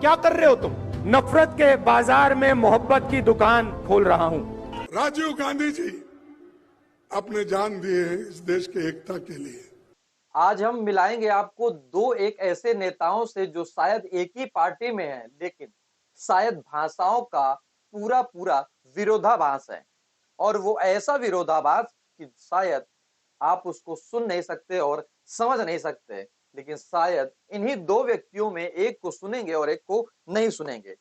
क्या कर रहे हो तुम? नफरत के बाजार में मोहब्बत की दुकान खोल रहा हूं। राजीव गांधी जी अपने जान दिए इस देश के एकता के लिए। आज हम मिलाएंगे आपको दो एक ऐसे नेताओं से जो शायद एक ही पार्टी में हैं, लेकिन शायद भाषाओं का पूरा पूरा विरोधाभास है। और वो ऐसा विरोधाभास कि शायद आप उसको सुन नहीं सकते और समझ नहीं सकते, लेकिन शायद इन्हीं दो व्यक्तियों में एक को सुनेंगे और एक को नहीं सुनेंगे।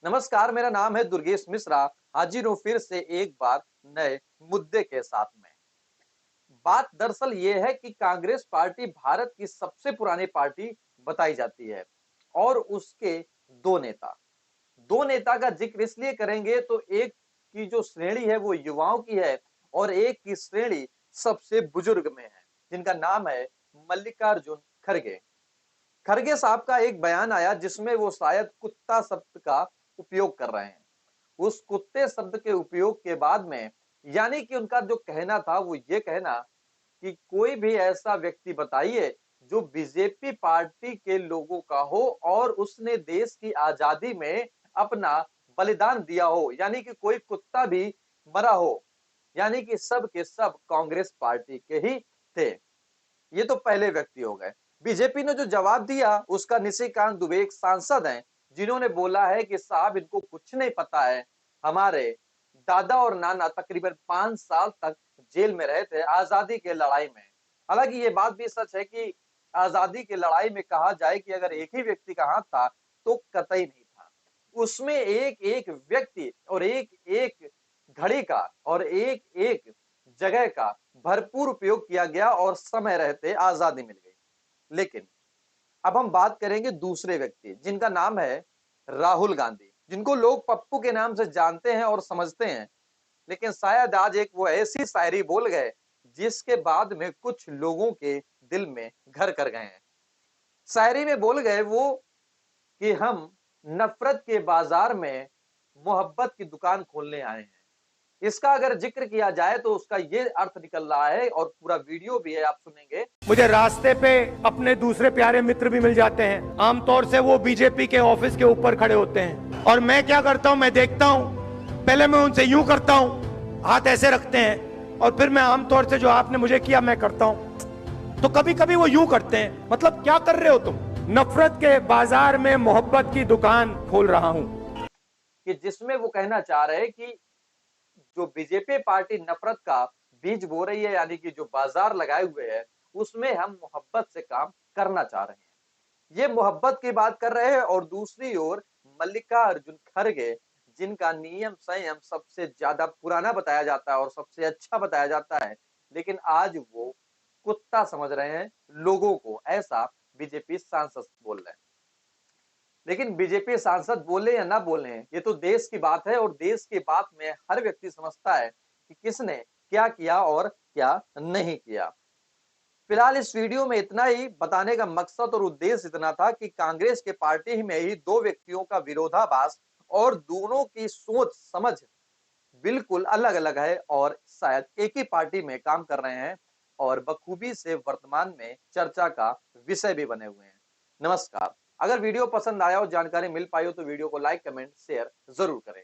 नमस्कार, मेरा नाम है दुर्गेश मिश्रा। हाजिर हूं फिर से एक बार नए मुद्दे के साथ में। बात दरअसल ये है कि कांग्रेस पार्टी भारत की सबसे पुरानी पार्टी बताई जाती है और उसके दो नेता का जिक्र इसलिए करेंगे तो एक की जो श्रेणी है वो युवाओं की है और एक की श्रेणी सबसे बुजुर्ग में है, जिनका नाम है मल्लिकार्जुन खड़गे। खड़गे साहब का एक बयान आया जिसमें वो शायद कुत्ता शब्द का उपयोग कर रहे हैं। उस कुत्ते शब्द के उपयोग के बाद में यानी कि उनका जो कहना था वो ये कहना कि कोई भी ऐसा व्यक्ति बताइए जो बीजेपी पार्टी के लोगों का हो और उसने देश की आजादी में अपना बलिदान दिया हो, यानी कि कोई कुत्ता भी मरा हो, यानी कि सब के सब कांग्रेस पार्टी के ही थे। ये तो पहले व्यक्ति हो गए। बीजेपी ने जो जवाब दिया उसका निशिकांत दुबे एक सांसद हैं जिन्होंने बोला है कि साहब इनको कुछ नहीं पता है, हमारे दादा और नाना तकरीबन 5 साल तक जेल में रहे थे आजादी के लड़ाई में। हालांकि ये बात भी सच है कि आजादी की लड़ाई में कहा जाए कि अगर एक ही व्यक्ति का हाथ था तो कतई नहीं था। उसमें एक एक व्यक्ति और एक एक घड़ी का और एक एक जगह का भरपूर उपयोग किया गया और समय रहते आजादी मिल गई। लेकिन अब हम बात करेंगे दूसरे व्यक्ति जिनका नाम है राहुल गांधी, जिनको लोग पप्पू के नाम से जानते हैं और समझते हैं। लेकिन शायद आज एक वो ऐसी शायरी बोल गए जिसके बाद में कुछ लोगों के दिल में घर कर गए हैं। शायरी में बोल गए वो कि हम नफरत के बाजार में मोहब्बत की दुकान खोलने आए हैं। इसका अगर जिक्र किया जाए तो उसका ये अर्थ निकल रहा है और पूरा वीडियो भी है, आप सुनेंगे। मुझे रास्ते पे अपने दूसरे प्यारे मित्र भी मिल जाते हैं। आमतौर से वो बीजेपी के ऑफिस के ऊपर खड़े होते हैं और मैं क्या करता हूं, मैं देखता हूं, पहले मैं उनसे यूं करता हूं, हाथ ऐसे रखते हैं और फिर मैं आमतौर से जो आपने मुझे किया मैं करता हूं, तो कभी कभी वो यूं करते हैं। मतलब क्या कर रहे हो तुम? नफरत के बाजार में मोहब्बत की दुकान खोल रहा हूं। कि जिसमें वो कहना चाह रहे हैं कि जो बीजेपी पार्टी नफरत का बीज बो रही है, यानी कि जो बाजार लगाए हुए है, उसमें हम मोहब्बत से काम करना चाह रहे हैं। ये मोहब्बत की बात कर रहे हैं। और दूसरी ओर मल्लिकार्जुन खड़गे, जिनका नियम संयम सबसे ज्यादा पुराना बताया जाता है और सबसे अच्छा बताया जाता है, लेकिन आज वो कुत्ता समझ रहे हैं लोगों को, ऐसा बीजेपी सांसद बोल रहे हैं। लेकिन बीजेपी सांसद बोले या ना बोले, ये तो देश की बात है और देश की बात में हर व्यक्ति समझता है कि किसने क्या किया और क्या नहीं किया। फिलहाल इस वीडियो में इतना ही। बताने का मकसद और उद्देश्य इतना था कि कांग्रेस के पार्टी में ही दो व्यक्तियों का विरोधाभास और दोनों की सोच समझ बिल्कुल अलग अलग है और शायद एक ही पार्टी में काम कर रहे हैं और बखूबी से वर्तमान में चर्चा का विषय भी बने हुए हैं। नमस्कार। अगर वीडियो पसंद आया और जानकारी मिल पाई हो तो वीडियो को लाइक, कमेंट, शेयर जरूर करें।